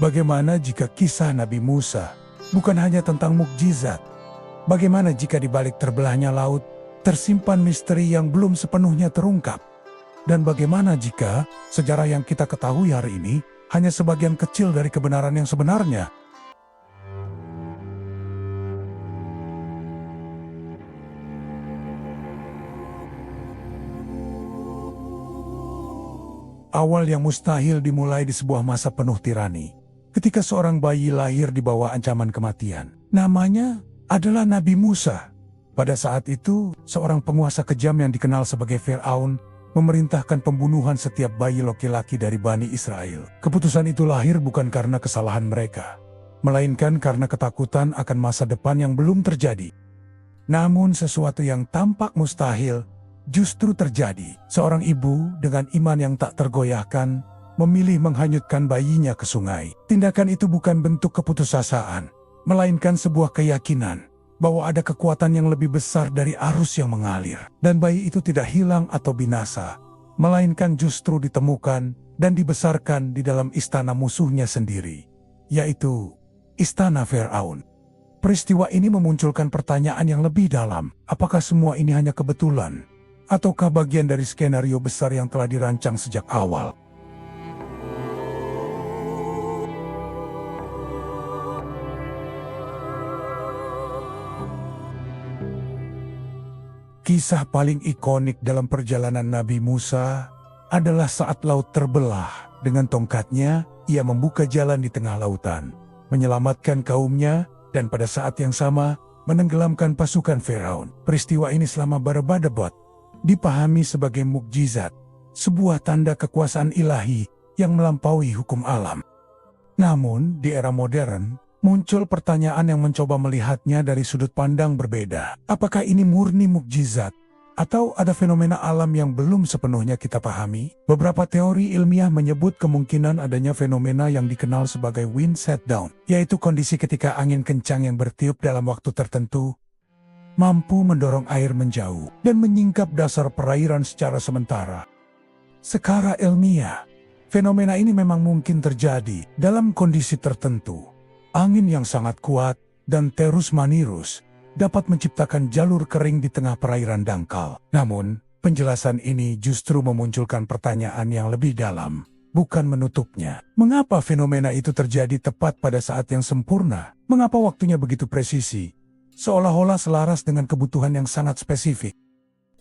Bagaimana jika kisah Nabi Musa bukan hanya tentang mukjizat? Bagaimana jika di balik terbelahnya laut tersimpan misteri yang belum sepenuhnya terungkap? Dan bagaimana jika sejarah yang kita ketahui hari ini hanya sebagian kecil dari kebenaran yang sebenarnya? Awal yang mustahil dimulai di sebuah masa penuh tirani. Ketika seorang bayi lahir di bawah ancaman kematian. Namanya adalah Nabi Musa. Pada saat itu, seorang penguasa kejam yang dikenal sebagai Firaun memerintahkan pembunuhan setiap bayi laki-laki dari Bani Israel. Keputusan itu lahir bukan karena kesalahan mereka, melainkan karena ketakutan akan masa depan yang belum terjadi. Namun sesuatu yang tampak mustahil justru terjadi. Seorang ibu dengan iman yang tak tergoyahkan memilih menghanyutkan bayinya ke sungai. Tindakan itu bukan bentuk keputusasaan, melainkan sebuah keyakinan bahwa ada kekuatan yang lebih besar dari arus yang mengalir. Dan bayi itu tidak hilang atau binasa, melainkan justru ditemukan dan dibesarkan di dalam istana musuhnya sendiri, yaitu istana Firaun. Peristiwa ini memunculkan pertanyaan yang lebih dalam. Apakah semua ini hanya kebetulan? Ataukah bagian dari skenario besar yang telah dirancang sejak awal? Kisah paling ikonik dalam perjalanan Nabi Musa adalah saat laut terbelah. Dengan tongkatnya, ia membuka jalan di tengah lautan, menyelamatkan kaumnya, dan pada saat yang sama, menenggelamkan pasukan Firaun. Peristiwa ini selama berabad-abad dipahami sebagai mukjizat, sebuah tanda kekuasaan ilahi yang melampaui hukum alam. Namun, di era modern, muncul pertanyaan yang mencoba melihatnya dari sudut pandang berbeda. Apakah ini murni mukjizat? Atau ada fenomena alam yang belum sepenuhnya kita pahami? Beberapa teori ilmiah menyebut kemungkinan adanya fenomena yang dikenal sebagai wind set down, yaitu kondisi ketika angin kencang yang bertiup dalam waktu tertentu mampu mendorong air menjauh dan menyingkap dasar perairan secara sementara. Secara ilmiah, fenomena ini memang mungkin terjadi dalam kondisi tertentu. Angin yang sangat kuat dan terus-menerus dapat menciptakan jalur kering di tengah perairan dangkal. Namun, penjelasan ini justru memunculkan pertanyaan yang lebih dalam, bukan menutupnya. Mengapa fenomena itu terjadi tepat pada saat yang sempurna? Mengapa waktunya begitu presisi? Seolah-olah selaras dengan kebutuhan yang sangat spesifik.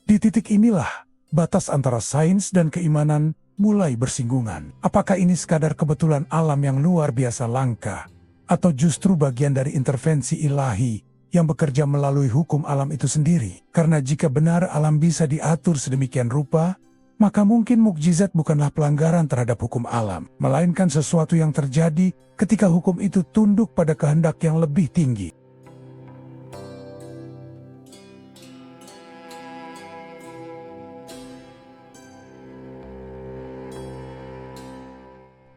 Di titik inilah, batas antara sains dan keimanan mulai bersinggungan. Apakah ini sekadar kebetulan alam yang luar biasa langka? Atau justru bagian dari intervensi ilahi yang bekerja melalui hukum alam itu sendiri? Karena jika benar alam bisa diatur sedemikian rupa, maka mungkin mukjizat bukanlah pelanggaran terhadap hukum alam, melainkan sesuatu yang terjadi ketika hukum itu tunduk pada kehendak yang lebih tinggi.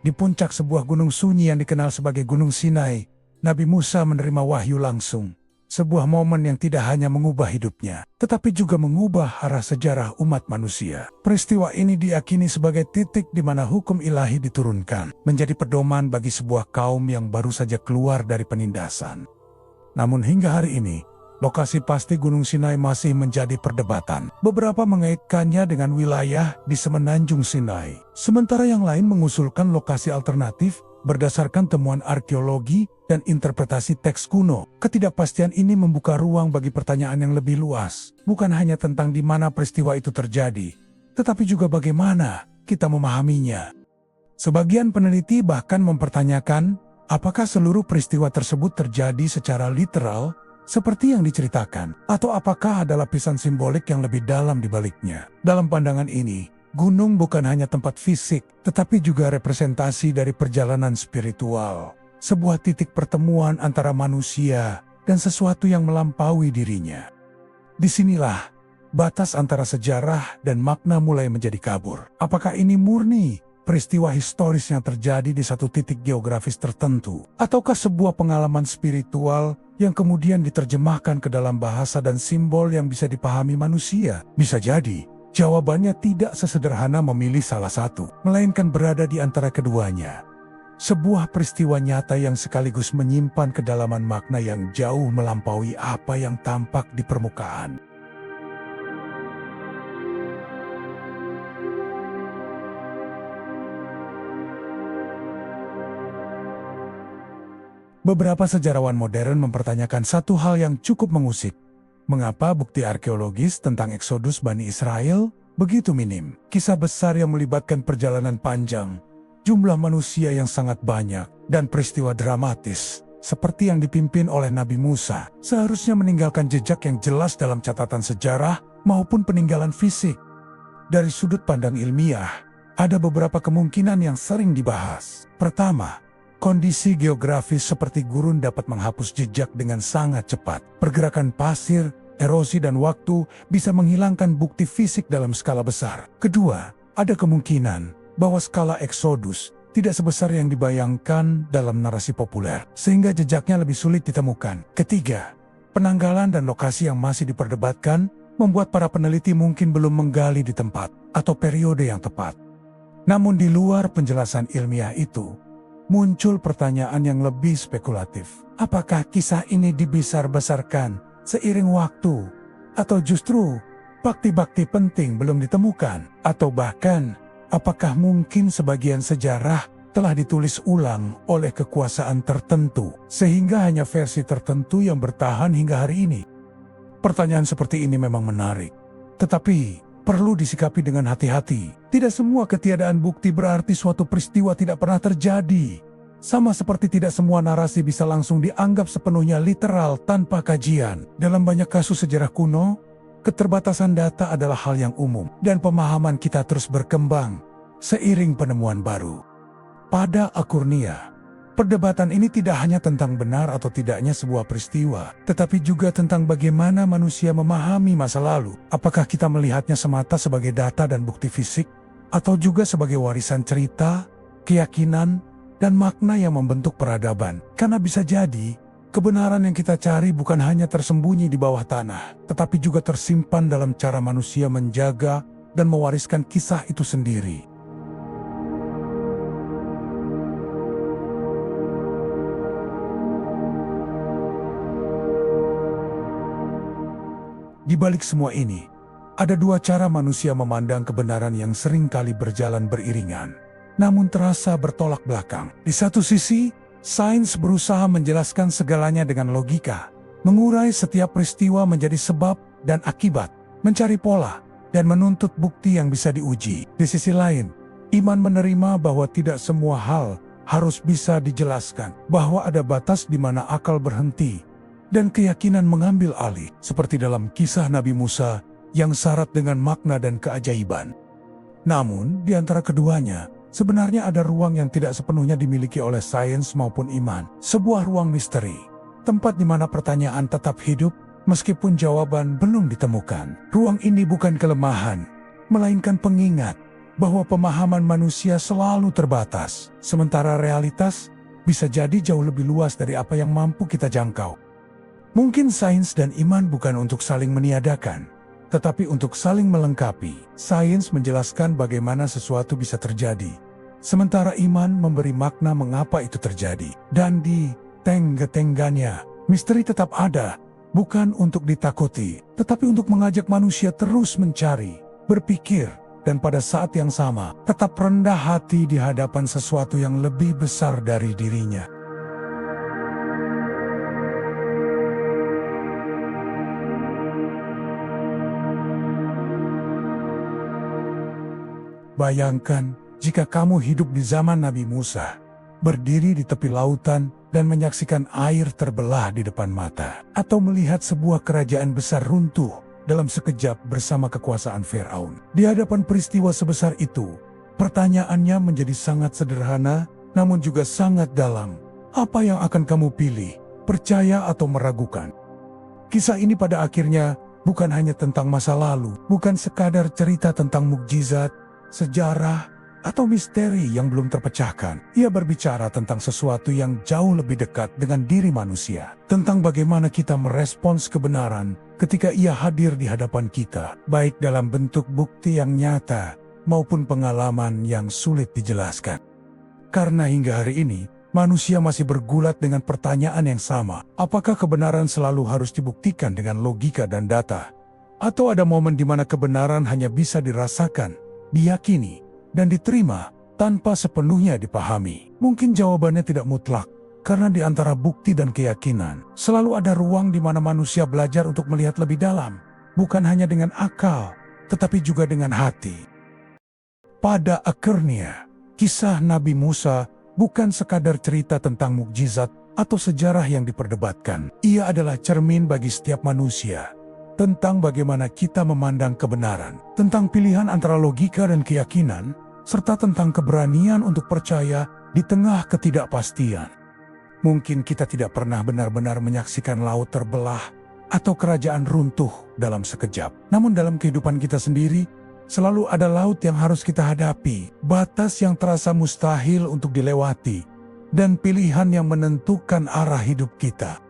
Di puncak sebuah gunung sunyi yang dikenal sebagai Gunung Sinai, Nabi Musa menerima wahyu langsung. Sebuah momen yang tidak hanya mengubah hidupnya, tetapi juga mengubah arah sejarah umat manusia. Peristiwa ini diyakini sebagai titik di mana hukum ilahi diturunkan, menjadi pedoman bagi sebuah kaum yang baru saja keluar dari penindasan. Namun hingga hari ini, lokasi pasti Gunung Sinai masih menjadi perdebatan. Beberapa mengaitkannya dengan wilayah di semenanjung Sinai, sementara yang lain mengusulkan lokasi alternatif berdasarkan temuan arkeologi dan interpretasi teks kuno. Ketidakpastian ini membuka ruang bagi pertanyaan yang lebih luas, bukan hanya tentang di mana peristiwa itu terjadi, tetapi juga bagaimana kita memahaminya. Sebagian peneliti bahkan mempertanyakan, apakah seluruh peristiwa tersebut terjadi secara literal, seperti yang diceritakan, atau apakah ada lapisan simbolik yang lebih dalam di baliknya. Dalam pandangan ini, gunung bukan hanya tempat fisik, tetapi juga representasi dari perjalanan spiritual. Sebuah titik pertemuan antara manusia dan sesuatu yang melampaui dirinya. Disinilah, batas antara sejarah dan makna mulai menjadi kabur. Apakah ini murni peristiwa historis yang terjadi di satu titik geografis tertentu? Ataukah sebuah pengalaman spiritual yang kemudian diterjemahkan ke dalam bahasa dan simbol yang bisa dipahami manusia? Bisa jadi, jawabannya tidak sesederhana memilih salah satu, melainkan berada di antara keduanya. Sebuah peristiwa nyata yang sekaligus menyimpan kedalaman makna yang jauh melampaui apa yang tampak di permukaan. Beberapa sejarawan modern mempertanyakan satu hal yang cukup mengusik. Mengapa bukti arkeologis tentang Eksodus Bani Israel begitu minim? Kisah besar yang melibatkan perjalanan panjang, jumlah manusia yang sangat banyak, dan peristiwa dramatis seperti yang dipimpin oleh Nabi Musa seharusnya meninggalkan jejak yang jelas dalam catatan sejarah maupun peninggalan fisik. Dari sudut pandang ilmiah, ada beberapa kemungkinan yang sering dibahas. Pertama, kondisi geografis seperti gurun dapat menghapus jejak dengan sangat cepat. Pergerakan pasir, erosi, dan waktu bisa menghilangkan bukti fisik dalam skala besar. Kedua, ada kemungkinan bahwa skala Eksodus tidak sebesar yang dibayangkan dalam narasi populer, sehingga jejaknya lebih sulit ditemukan. Ketiga, penanggalan dan lokasi yang masih diperdebatkan membuat para peneliti mungkin belum menggali di tempat atau periode yang tepat. Namun di luar penjelasan ilmiah itu, muncul pertanyaan yang lebih spekulatif. Apakah kisah ini dibesar-besarkan seiring waktu? Atau justru bakti-bakti penting belum ditemukan? Atau bahkan, apakah mungkin sebagian sejarah telah ditulis ulang oleh kekuasaan tertentu, sehingga hanya versi tertentu yang bertahan hingga hari ini? Pertanyaan seperti ini memang menarik, tetapi perlu disikapi dengan hati-hati. Tidak semua ketiadaan bukti berarti suatu peristiwa tidak pernah terjadi. Sama seperti tidak semua narasi bisa langsung dianggap sepenuhnya literal tanpa kajian. Dalam banyak kasus sejarah kuno, keterbatasan data adalah hal yang umum, dan pemahaman kita terus berkembang seiring penemuan baru. Pada Akurnia, perdebatan ini tidak hanya tentang benar atau tidaknya sebuah peristiwa, tetapi juga tentang bagaimana manusia memahami masa lalu. Apakah kita melihatnya semata sebagai data dan bukti fisik, atau juga sebagai warisan cerita, keyakinan, dan makna yang membentuk peradaban? Karena bisa jadi, kebenaran yang kita cari bukan hanya tersembunyi di bawah tanah, tetapi juga tersimpan dalam cara manusia menjaga dan mewariskan kisah itu sendiri. Di balik semua ini, ada dua cara manusia memandang kebenaran yang sering kali berjalan beriringan, namun terasa bertolak belakang. Di satu sisi, sains berusaha menjelaskan segalanya dengan logika, mengurai setiap peristiwa menjadi sebab dan akibat, mencari pola, dan menuntut bukti yang bisa diuji. Di sisi lain, iman menerima bahwa tidak semua hal harus bisa dijelaskan, bahwa ada batas di mana akal berhenti, dan keyakinan mengambil alih, seperti dalam kisah Nabi Musa yang syarat dengan makna dan keajaiban. Namun, di antara keduanya, sebenarnya ada ruang yang tidak sepenuhnya dimiliki oleh sains maupun iman. Sebuah ruang misteri, tempat di mana pertanyaan tetap hidup meskipun jawaban belum ditemukan. Ruang ini bukan kelemahan, melainkan pengingat bahwa pemahaman manusia selalu terbatas, sementara realitas bisa jadi jauh lebih luas dari apa yang mampu kita jangkau. Mungkin sains dan iman bukan untuk saling meniadakan, tetapi untuk saling melengkapi. Sains menjelaskan bagaimana sesuatu bisa terjadi, sementara iman memberi makna mengapa itu terjadi. Dan di tengah-tengahnya, misteri tetap ada, bukan untuk ditakuti, tetapi untuk mengajak manusia terus mencari, berpikir, dan pada saat yang sama, tetap rendah hati di hadapan sesuatu yang lebih besar dari dirinya. Bayangkan jika kamu hidup di zaman Nabi Musa, berdiri di tepi lautan dan menyaksikan air terbelah di depan mata, atau melihat sebuah kerajaan besar runtuh dalam sekejap bersama kekuasaan Firaun. Di hadapan peristiwa sebesar itu, pertanyaannya menjadi sangat sederhana, namun juga sangat dalam. Apa yang akan kamu pilih, percaya atau meragukan? Kisah ini pada akhirnya bukan hanya tentang masa lalu, bukan sekadar cerita tentang mukjizat, sejarah, atau misteri yang belum terpecahkan. Ia berbicara tentang sesuatu yang jauh lebih dekat dengan diri manusia, tentang bagaimana kita merespons kebenaran ketika ia hadir di hadapan kita, baik dalam bentuk bukti yang nyata maupun pengalaman yang sulit dijelaskan. Karena hingga hari ini, manusia masih bergulat dengan pertanyaan yang sama. Apakah kebenaran selalu harus dibuktikan dengan logika dan data? Atau ada momen di mana kebenaran hanya bisa dirasakan, diyakini, dan diterima tanpa sepenuhnya dipahami? Mungkin jawabannya tidak mutlak, karena di antara bukti dan keyakinan, selalu ada ruang di mana manusia belajar untuk melihat lebih dalam, bukan hanya dengan akal, tetapi juga dengan hati. Pada akhirnya, kisah Nabi Musa bukan sekadar cerita tentang mukjizat atau sejarah yang diperdebatkan. Ia adalah cermin bagi setiap manusia, tentang bagaimana kita memandang kebenaran, tentang pilihan antara logika dan keyakinan, serta tentang keberanian untuk percaya di tengah ketidakpastian. Mungkin kita tidak pernah benar-benar menyaksikan laut terbelah atau kerajaan runtuh dalam sekejap. Namun dalam kehidupan kita sendiri, selalu ada laut yang harus kita hadapi, batas yang terasa mustahil untuk dilewati, dan pilihan yang menentukan arah hidup kita.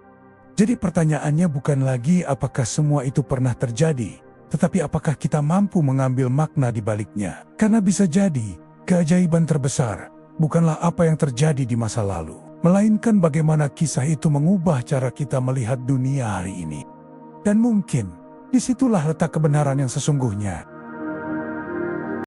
Jadi pertanyaannya bukan lagi apakah semua itu pernah terjadi, tetapi apakah kita mampu mengambil makna di baliknya. Karena bisa jadi, keajaiban terbesar bukanlah apa yang terjadi di masa lalu, melainkan bagaimana kisah itu mengubah cara kita melihat dunia hari ini. Dan mungkin, disitulah letak kebenaran yang sesungguhnya.